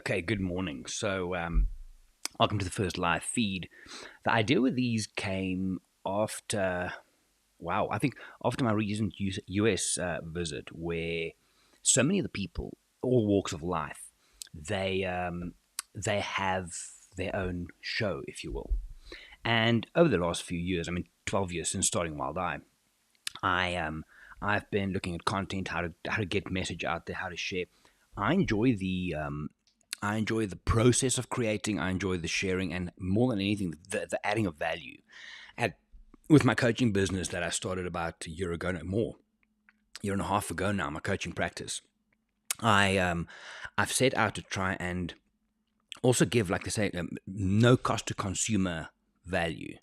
Okay, good morning. Welcome to the first live feed. The idea with these came after, I think after my recent US visit, where so many of the people, all walks of life, they they have their own show, if you will. And over the last few years, 12 years since starting Wild Eye, I I've been looking at content, how to get message out there, how to share. I enjoy I enjoy the process of creating. I enjoy the sharing, and more than anything, the adding of value. And with my coaching business that I started about a year ago, no more, year and a half ago now, my coaching practice, I've set out to try and also give, like they say, no cost to consumer value.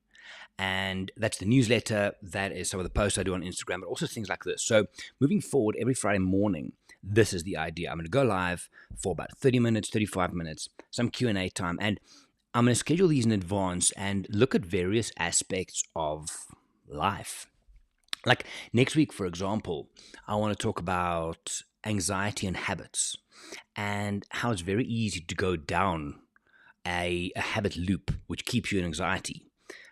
And that's the newsletter. That is some of the posts I do on Instagram, but also things like this. So moving forward, every Friday morning, this is the idea. I'm going to go live for about 30 minutes, 35 minutes, some Q&A time. And I'm going to schedule these in advance and look at various aspects of life. Like next week, for example, I want to talk about anxiety and habits and how it's very easy to go down a habit loop, which keeps you in anxiety.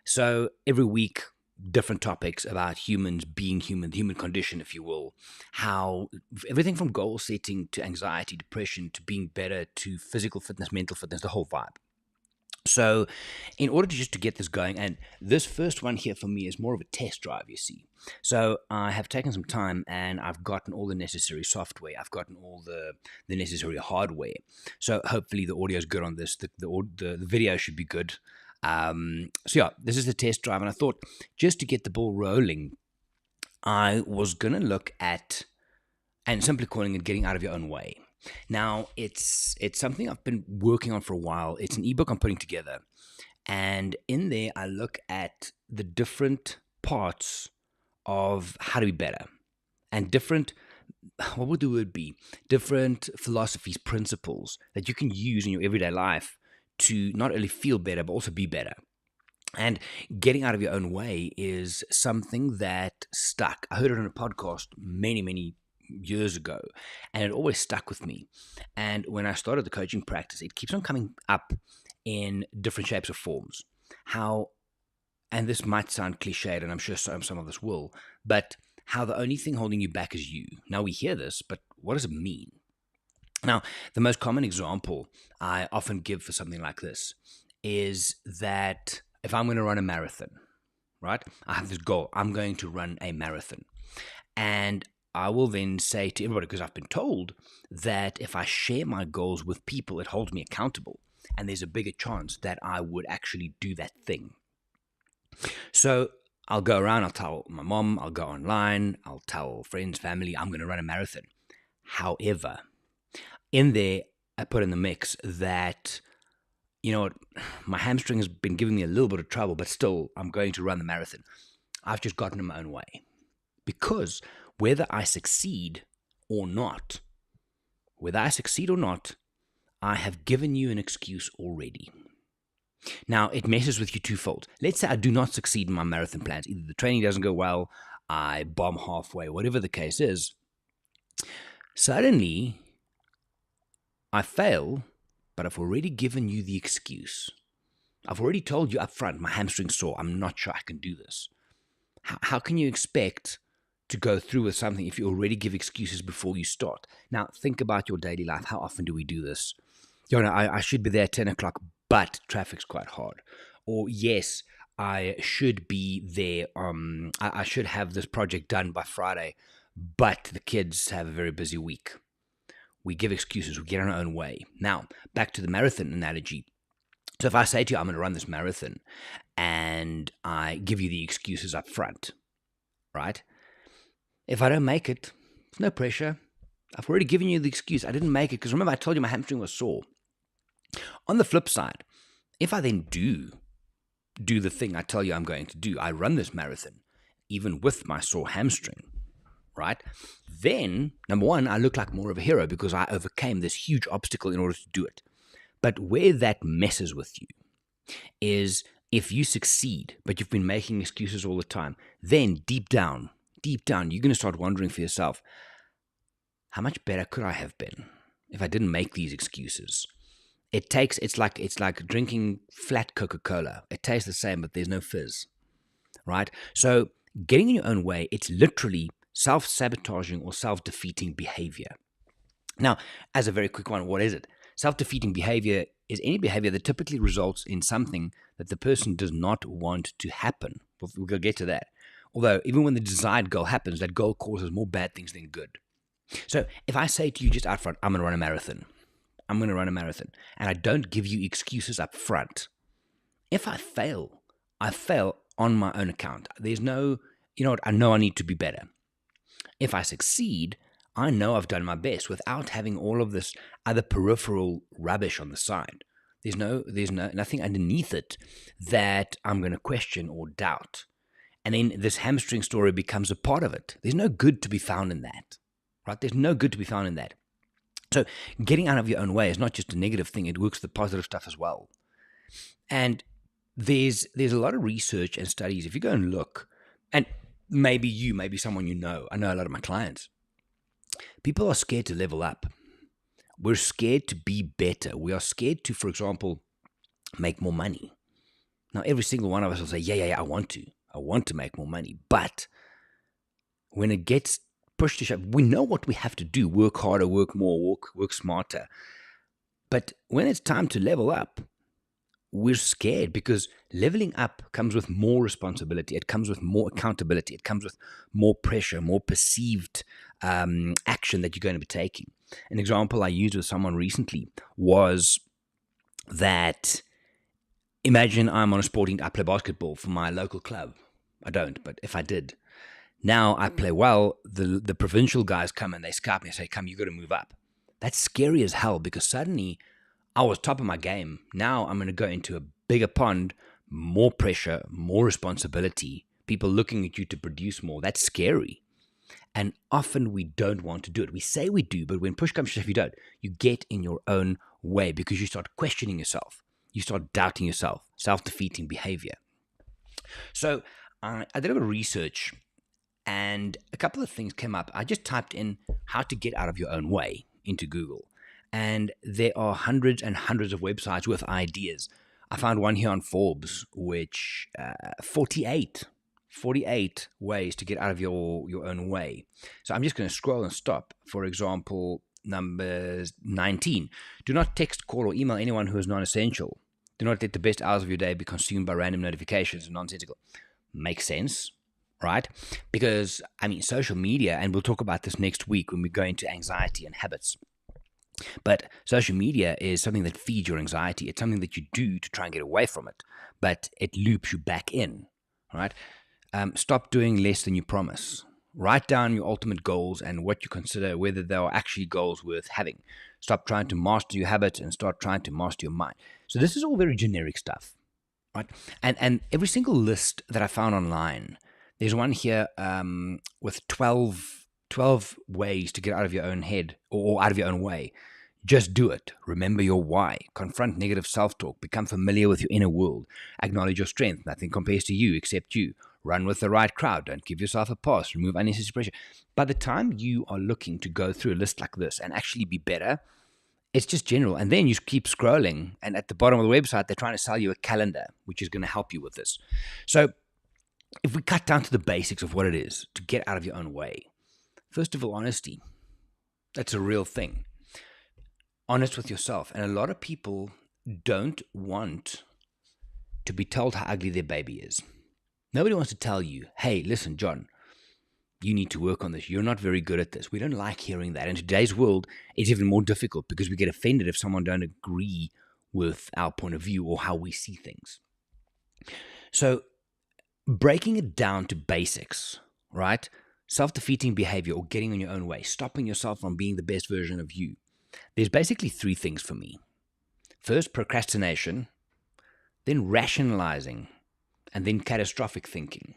So every week, different topics about humans being human, the human condition, if you will, how everything from goal setting to anxiety, depression, to being better, to physical fitness, mental fitness, the whole vibe. So in order to just to get this going, and this first one here for me is more of a test drive, you see. So I have taken some time and I've gotten all the necessary software. I've gotten all the necessary hardware. So hopefully the audio is good on this. The video should be good. This is the test drive, and I thought just to get the ball rolling, I was gonna look at and simply calling it getting out of your own way. Now it's something I've been working on for a while. It's an ebook I'm putting together, and in there I look at the different parts of how to be better and different. What would the word be? Different philosophies, principles that you can use in your everyday life to not only feel better, but also be better. And getting out of your own way is something that stuck. I heard it on a podcast many, many years ago, and it always stuck with me. And when I started the coaching practice, it keeps on coming up in different shapes or forms. How, and this might sound cliched, and I'm sure some of us will, but how the only thing holding you back is you. Now we hear this, but what does it mean? Now, the most common example I often give for something like this is that if I'm going to run a marathon, right? I have this goal. I'm going to run a marathon. And I will then say to everybody, because I've been told that if I share my goals with people, it holds me accountable. And there's a bigger chance that I would actually do that thing. So I'll go around, I'll tell my mom, I'll go online, I'll tell friends, family, I'm going to run a marathon. However, in there, I put in the mix that, you know what, my hamstring has been giving me a little bit of trouble, but still, I'm going to run the marathon. I've just gotten in my own way. Because whether I succeed or not, I have given you an excuse already. Now, it messes with you twofold. Let's say I do not succeed in my marathon plans. Either the training doesn't go well, I bomb halfway, whatever the case is. Suddenly, I fail, but I've already given you the excuse. I've already told you up front, my hamstring's sore. I'm not sure I can do this. How can you expect to go through with something if you already give excuses before you start? Now, think about your daily life. How often do we do this? I should be there at 10 o'clock, but traffic's quite hard. Or, yes, I should be there. I should have this project done by Friday, but the kids have a very busy week. We give excuses. We get in our own way. Now, back to the marathon analogy. So if I say to you, I'm going to run this marathon, and I give you the excuses up front, right? If I don't make it, there's no pressure. I've already given you the excuse. I didn't make it because remember I told you my hamstring was sore. On the flip side, if I then do the thing I tell you I'm going to do, I run this marathon, even with my sore hamstring, right? Then, number one, I look like more of a hero because I overcame this huge obstacle in order to do it. But where that messes with you is if you succeed, but you've been making excuses all the time, then deep down, you're going to start wondering for yourself, how much better could I have been if I didn't make these excuses? It's like drinking flat Coca-Cola. It tastes the same, but there's no fizz, right? So getting in your own way, it's literally self-sabotaging or self-defeating behavior. Now, as a very quick one, what is it? Self-defeating behavior is any behavior that typically results in something that the person does not want to happen. We'll get to that. Although, even when the desired goal happens, that goal causes more bad things than good. So, if I say to you just out front, I'm going to run a marathon, and I don't give you excuses up front, if I fail on my own account. There's no, I know I need to be better. If I succeed, I know I've done my best without having all of this other peripheral rubbish on the side. There's nothing underneath it that I'm going to question or doubt. And then this hamstring story becomes a part of it. There's no good to be found in that, right? There's no good to be found in that. So getting out of your own way is not just a negative thing. It works the positive stuff as well. And there's a lot of research and studies. If you go and look, and maybe someone I know a lot of my clients, people are scared to level up. We're scared to be better. We are scared to, for example, make more money. Now, every single one of us will say, yeah, I want to make more money. But when it gets pushed to shove, we know what we have to do: work harder, work more, work smarter. But when it's time to level up, we're scared, because leveling up comes with more responsibility. It comes with more accountability. It comes with more pressure, more perceived action that you're going to be taking. An example I used with someone recently was that, imagine I play basketball for my local club. I don't, but if I did, now I play well, the provincial guys come and they scout me and say, come, you got to move up. That's scary as hell, because suddenly I was top of my game. Now I'm going to go into a bigger pond, more pressure, more responsibility, people looking at you to produce more. That's scary. And often we don't want to do it. We say we do, but when push comes to shove, you don't. You get in your own way because you start questioning yourself. You start doubting yourself, self-defeating behavior. So I did a bit of research, and a couple of things came up. I just typed in how to get out of your own way into Google. And there are hundreds and hundreds of websites with ideas. I found one here on Forbes, which 48 ways to get out of your own way. So I'm just going to scroll and stop. For example, number 19. Do not text, call, or email anyone who is non-essential. Do not let the best hours of your day be consumed by random notifications and nonsensical. Makes sense, right? Because, social media, and we'll talk about this next week when we go into anxiety and habits. But social media is something that feeds your anxiety. It's something that you do to try and get away from it, but it loops you back in, right? Stop doing less than you promise. Write down your ultimate goals and what you consider, whether they are actually goals worth having. Stop trying to master your habits and start trying to master your mind. So this is all very generic stuff, right? And every single list that I found online, there's one here with 12 ways to get out of your own head or out of your own way. Just do it. Remember your why. Confront negative self-talk. Become familiar with your inner world. Acknowledge your strength. Nothing compares to you except you. Run with the right crowd. Don't give yourself a pass. Remove unnecessary pressure. By the time you are looking to go through a list like this and actually be better, it's just general. And then you keep scrolling, and at the bottom of the website, they're trying to sell you a calendar, which is going to help you with this. So if we cut down to the basics of what it is to get out of your own way, first of all, honesty. That's a real thing. Honest with yourself. And a lot of people don't want to be told how ugly their baby is. Nobody wants to tell you, hey, listen, John, you need to work on this. You're not very good at this. We don't like hearing that. In today's world, it's even more difficult because we get offended if someone don't agree with our point of view or how we see things. So breaking it down to basics, right? Self-defeating behavior, or getting in your own way, stopping yourself from being the best version of you. There's basically three things for me. First, procrastination, then rationalizing, and then catastrophic thinking.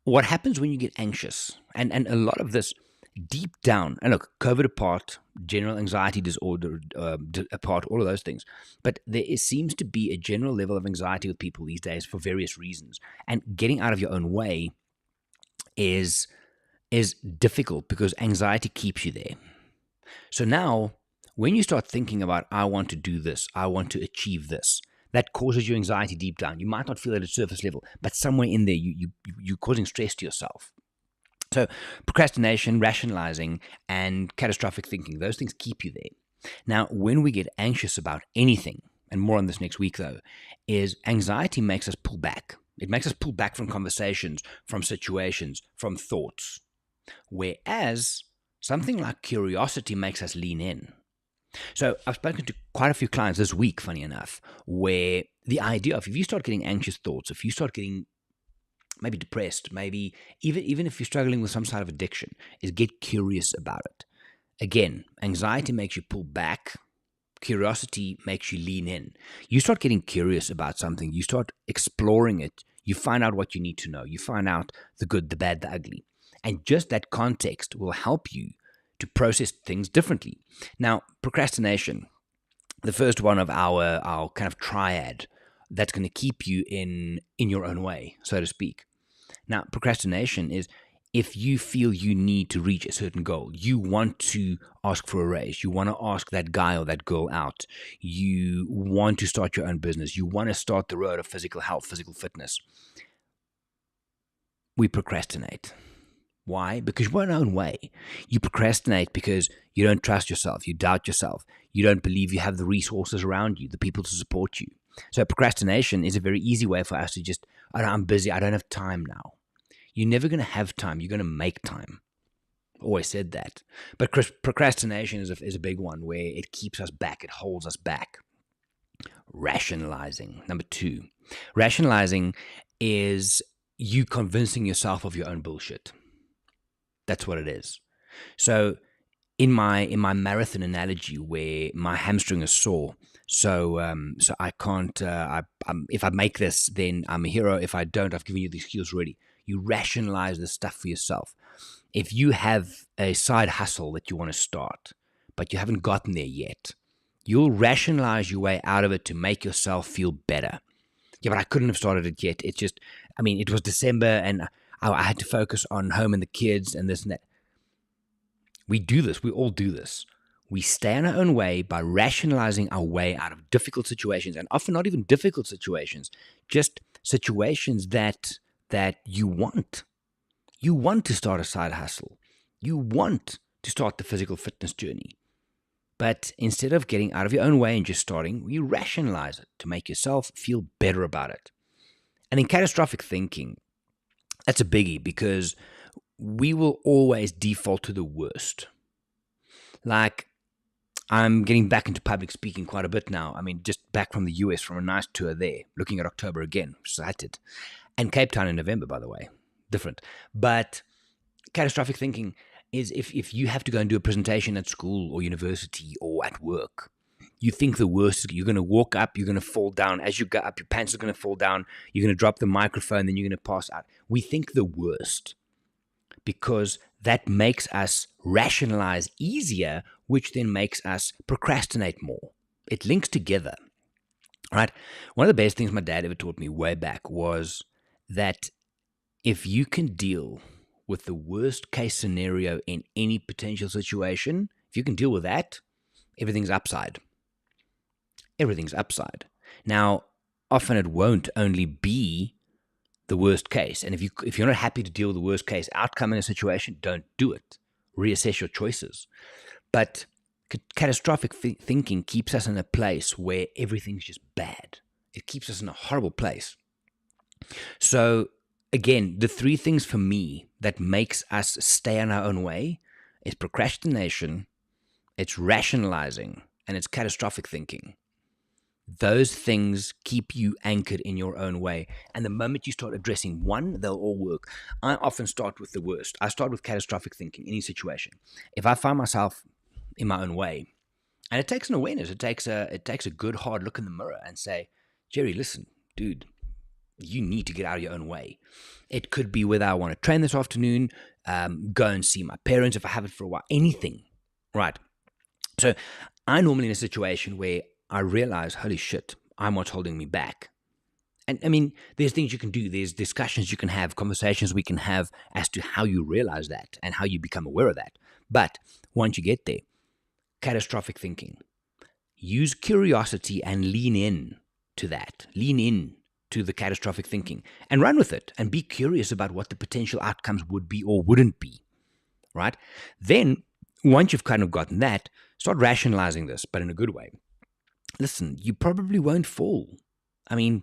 What happens when you get anxious, and a lot of this deep down, and look, COVID apart, general anxiety disorder apart, all of those things, but there seems to be a general level of anxiety with people these days for various reasons, and getting out of your own way is difficult because anxiety keeps you there. So now When you start thinking about, I want to do this, I want to achieve this, that causes you anxiety deep down. You might not feel it at a surface level, but somewhere in there, you're causing stress to yourself. So procrastination, rationalizing, and catastrophic thinking, those things keep you there. Now, when we get anxious about anything, and more on this next week though, is anxiety makes us pull back. It makes us pull back from conversations, from situations, from thoughts. Whereas something like curiosity makes us lean in. So I've spoken to quite a few clients this week, funny enough, where the idea of, if you start getting anxious thoughts, if you start getting maybe depressed, maybe even if you're struggling with some sort of addiction, is get curious about it. Again, anxiety makes you pull back. Curiosity makes you lean in. You start getting curious about something. You start exploring it. You find out what you need to know. You find out the good, the bad, the ugly. And just that context will help you to process things differently. Now, procrastination, the first one of our kind of triad that's going to keep you in your own way, so to speak. Now, procrastination is if you feel you need to reach a certain goal, you want to ask for a raise, you want to ask that guy or that girl out, you want to start your own business, you want to start the road of physical health, physical fitness, we procrastinate. Why? Because you're in your own way. You procrastinate because you don't trust yourself, you doubt yourself, you don't believe you have the resources around you, the people to support you. So procrastination is a very easy way for us to just, I'm busy, I don't have time now. You're never going to have time. You're going to make time. Always said that. But procrastination is a big one where it keeps us back. It holds us back. Rationalizing. Number 2. Rationalizing is you convincing yourself of your own bullshit. That's what it is. So in my marathon analogy where my hamstring is sore, so I can't, if I make this, then I'm a hero. If I don't, I've given you the excuse already. You rationalize the stuff for yourself. If you have a side hustle that you want to start, but you haven't gotten there yet, you'll rationalize your way out of it to make yourself feel better. Yeah, but I couldn't have started it yet. It's just, it was December and I had to focus on home and the kids and this and that. We do this. We all do this. We stay in our own way by rationalizing our way out of difficult situations, and often not even difficult situations, just situations that you want. You want to start a side hustle. You want to start the physical fitness journey. But instead of getting out of your own way and just starting, you rationalize it to make yourself feel better about it. And in catastrophic thinking, that's a biggie because we will always default to the worst. Like, I'm getting back into public speaking quite a bit now. Just back from the US from a nice tour there, looking at October again, excited. And Cape Town in November, by the way, different. But catastrophic thinking is if you have to go and do a presentation at school or university or at work, you think the worst. You're going to walk up, you're going to fall down. As you go up, your pants are going to fall down. You're going to drop the microphone, then you're going to pass out. We think the worst because that makes us rationalize easier, which then makes us procrastinate more. It links together, right? One of the best things my dad ever taught me way back was that if you can deal with the worst case scenario in any potential situation, if you can deal with that, everything's upside. Everything's upside. Now, often it won't only be the worst case. And if you're not happy to deal with the worst case outcome in a situation, don't do it. Reassess your choices. But catastrophic thinking keeps us in a place where everything's just bad. It keeps us in a horrible place. So again, the 3 things for me that makes us stay in our own way is procrastination, it's rationalizing, and it's catastrophic thinking. Those things keep you anchored in your own way. And the moment you start addressing one, they'll all work. I often start with the worst. I start with catastrophic thinking, any situation. If I find myself in my own way, and it takes an awareness, it takes a good hard look in the mirror and say, Jerry, listen, dude, you need to get out of your own way. It could be whether I want to train this afternoon, go and see my parents if I haven't for a while, anything, right? So I'm normally in a situation where I realize, holy shit, I'm what's holding me back. And there's things you can do. There's discussions you can have, conversations we can have as to how you realize that and how you become aware of that. But once you get there, catastrophic thinking. Use curiosity and lean in to that. Lean in to the catastrophic thinking and run with it and be curious about what the potential outcomes would be or wouldn't be, right? Then, once you've kind of gotten that, start rationalizing this, but in a good way. Listen, you probably won't fall. I mean,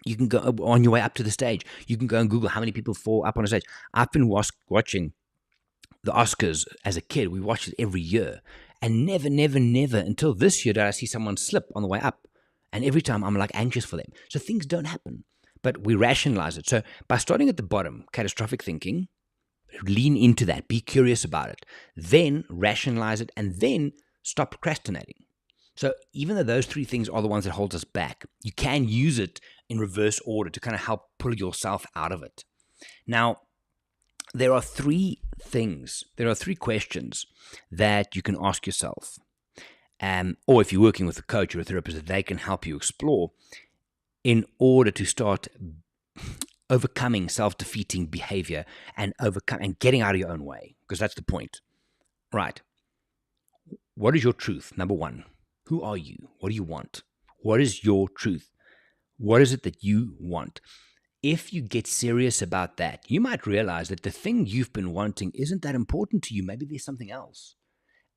you can go on your way up to the stage. You can go and Google how many people fall up on a stage. I've been watching the Oscars as a kid. We watched it every year. And never until this year did I see someone slip on the way up. And every time I'm like anxious for them. So things don't happen. But we rationalize it. So by starting at the bottom, catastrophic thinking, lean into that. Be curious about it. Then rationalize it. And then stop procrastinating. So even though those three things are the ones that hold us back, you can use it in reverse order to kind of help pull yourself out of it. Now, there are three questions that you can ask yourself. Or if you're working with a coach or a therapist, that they can help you explore in order to start overcoming self-defeating behavior and getting out of your own way, because that's the point. Right. What is your truth? Number one. Who are you? What do you want? What is your truth? What is it that you want? If you get serious about that, you might realize that the thing you've been wanting isn't that important to you. Maybe there's something else.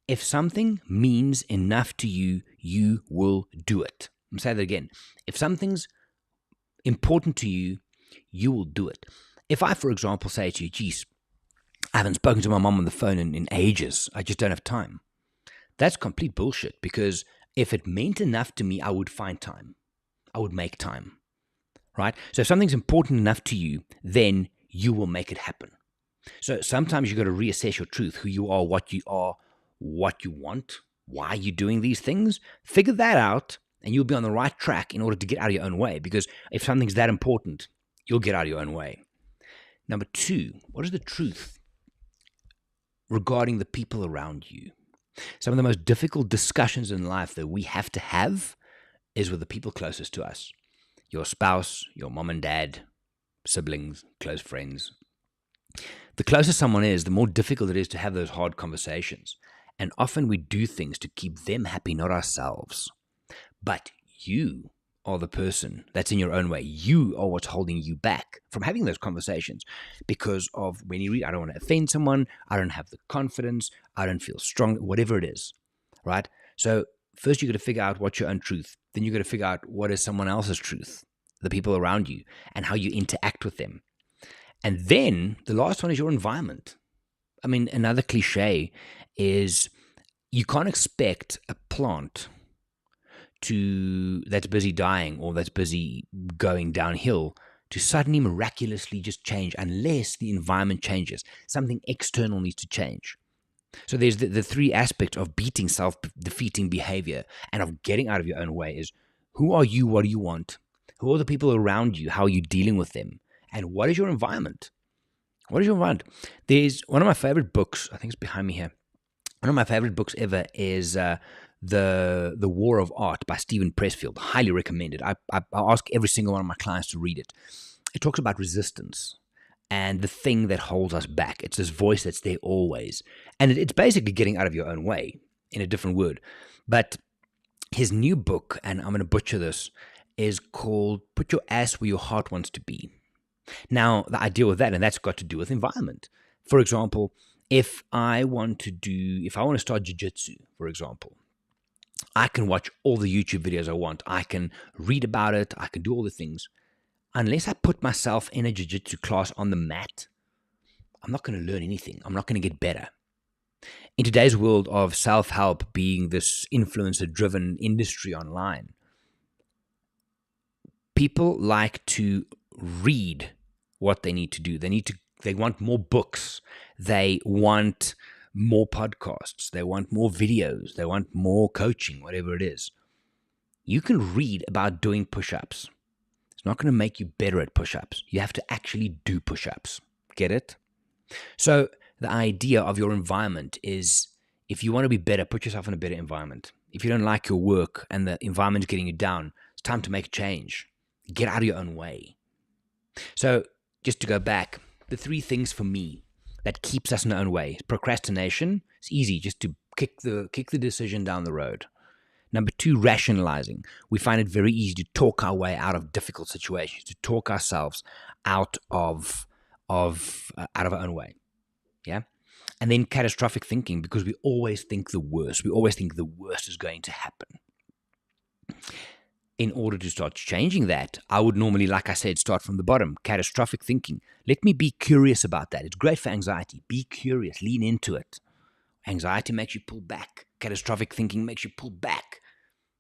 If something means enough to you, you will do it. I'm say that again. If something's important to you, you will do it. If I, for example, say to you, geez, I haven't spoken to my mom on the phone in ages. I just don't have time. That's complete bullshit, because if it meant enough to me, I would find time. I would make time, right? So if something's important enough to you, then you will make it happen. So sometimes you got to reassess your truth, who you are, what you want, why you're doing these things. Figure that out, and you'll be on the right track in order to get out of your own way, because if something's that important, you'll get out of your own way. Number two, what is the truth regarding the people around you? Some of the most difficult discussions in life that we have to have is with the people closest to us. Your spouse, your mom and dad, siblings, close friends. The closer someone is, the more difficult it is to have those hard conversations. And often we do things to keep them happy, not ourselves. But you are the person that's in your own way. You are what's holding you back from having those conversations because of when you read, I don't want to offend someone, I don't have the confidence, I don't feel strong, whatever it is, right? So first you got to figure out what's your own truth. Then you got to figure out what is someone else's truth, the people around you, and how you interact with them. And then the last one is your environment. I mean, another cliche is you can't expect a plant that's busy dying or that's busy going downhill to suddenly miraculously just change unless the environment changes. Something external needs to change. So there's the three aspects of beating self-defeating behavior and of getting out of your own way is who are you, what do you want, who are the people around you, how are you dealing with them, and what is your environment? What is your environment? There's one of my favorite books, I think it's behind me here. One of my favorite books ever is the War of Art by Stephen Pressfield. Highly recommended. I ask every single one of my clients to read it. It talks about resistance and the thing that holds us back. It's this voice that's there always. And it's basically getting out of your own way in a different word. But his new book, and I'm going to butcher this, is called Put Your Ass Where Your Heart Wants to Be. Now, the idea with that, and that's got to do with environment. For example, if I want to start jiu-jitsu, for example, I can watch all the YouTube videos I want. I can read about it. I can do all the things. Unless I put myself in a jiu-jitsu class on the mat, I'm not going to learn anything. I'm not going to get better. In today's world of self-help being this influencer-driven industry online, people like to read what they need to do. They want more books. They want more podcasts. They want more videos. They want more coaching, whatever it is. You can read about doing push-ups. It's not going to make you better at push-ups. You have to actually do push-ups. Get it? So the idea of your environment is if you want to be better, put yourself in a better environment. If you don't like your work and the environment is getting you down, it's time to make a change. Get out of your own way. So just to go back, the three things for me that keeps us in our own way. Procrastination, it's easy just to kick the decision down the road. Number 2, rationalizing. We find it very easy to talk our way out of difficult situations, to talk ourselves out of our own way. Yeah. And then catastrophic thinking, because we always think the worst. We always think the worst is going to happen. In order to start changing that, I would normally, like I said, start from the bottom. Catastrophic thinking. Let me be curious about that. It's great for anxiety. Be curious. Lean into it. Anxiety makes you pull back. Catastrophic thinking makes you pull back.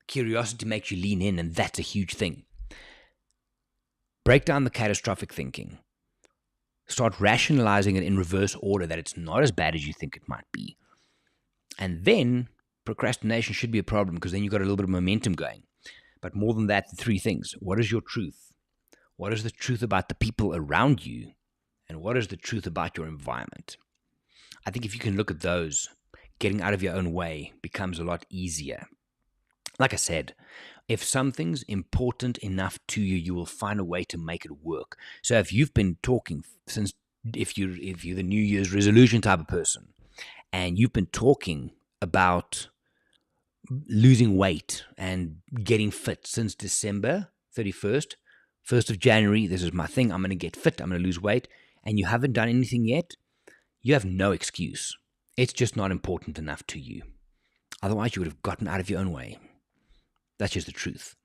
Curiosity makes you lean in, and that's a huge thing. Break down the catastrophic thinking. Start rationalizing it in reverse order, that it's not as bad as you think it might be. And then procrastination should be a problem, because then you've got a little bit of momentum going. But more than that, the 3 things. What is your truth? What is the truth about the people around you? And what is the truth about your environment? I think if you can look at those, getting out of your own way becomes a lot easier. Like I said, if something's important enough to you, you will find a way to make it work. So if you've been talking since, if you're the New Year's resolution type of person, and you've been talking about losing weight and getting fit since December 31st, 1st of January, this is my thing, I'm going to get fit, I'm going to lose weight, and you haven't done anything yet, you have no excuse. It's just not important enough to you. Otherwise, you would have gotten out of your own way. That's just the truth.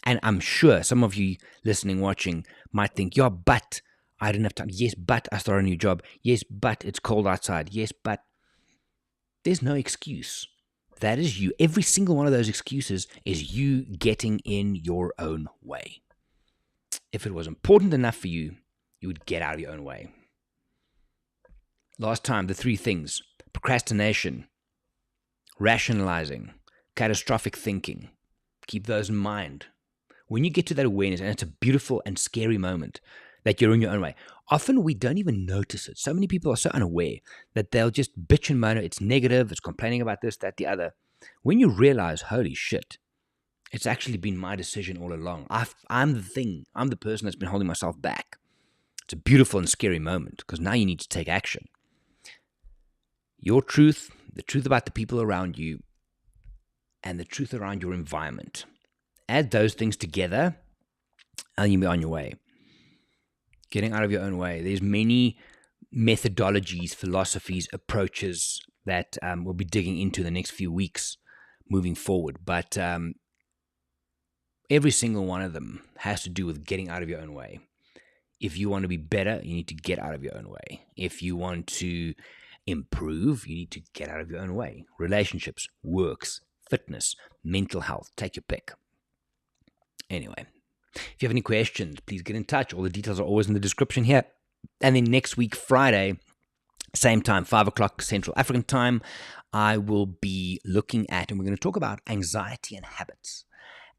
And I'm sure some of you listening, watching, might think, yeah, but I didn't have time. Yes, but I started a new job. Yes, but it's cold outside. Yes, but there's no excuse. That is you. Every single one of those excuses is you getting in your own way. If it was important enough for you, you would get out of your own way. Last time, the 3 things: procrastination, rationalizing, catastrophic thinking. Keep those in mind. When you get to that awareness, and it's a beautiful and scary moment that you're in your own way, often we don't even notice it. So many people are so unaware that they'll just bitch and moan. It's negative. It's complaining about this, that, the other. When you realize, holy shit, it's actually been my decision all along. I'm the thing. I'm the person that's been holding myself back. It's a beautiful and scary moment, because now you need to take action. Your truth, the truth about the people around you, and the truth around your environment. Add those things together, and you'll be on your way. Getting out of your own way. There's many methodologies, philosophies, approaches that we'll be digging into the next few weeks moving forward. But every single one of them has to do with getting out of your own way. If you want to be better, you need to get out of your own way. If you want to improve, you need to get out of your own way. Relationships, works, fitness, mental health, take your pick. Anyway, if you have any questions, please get in touch. All the details are always in the description here. And then next week, Friday, same time, 5 o'clock Central African time, I will be looking at, and we're going to talk about anxiety and habits,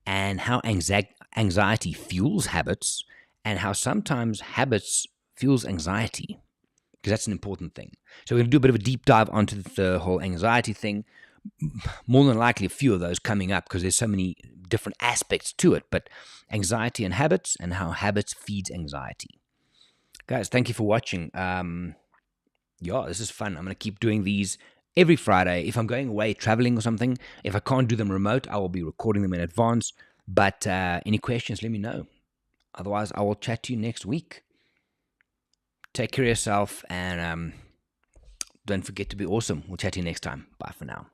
and how anxiety fuels habits, and how sometimes habits fuels anxiety, because that's an important thing. So we're going to do a bit of a deep dive onto the whole anxiety thing. More than likely a few of those coming up, because there's so many different aspects to it. But anxiety and habits, and how habits feeds anxiety. Guys, thank you for watching. This is fun. I'm going to keep doing these every Friday. If I'm going away traveling or something, if I can't do them remote, I will be recording them in advance. But any questions, let me know. Otherwise, I will chat to you next week. Take care of yourself, and don't forget to be awesome. We'll chat to you next time. Bye for now.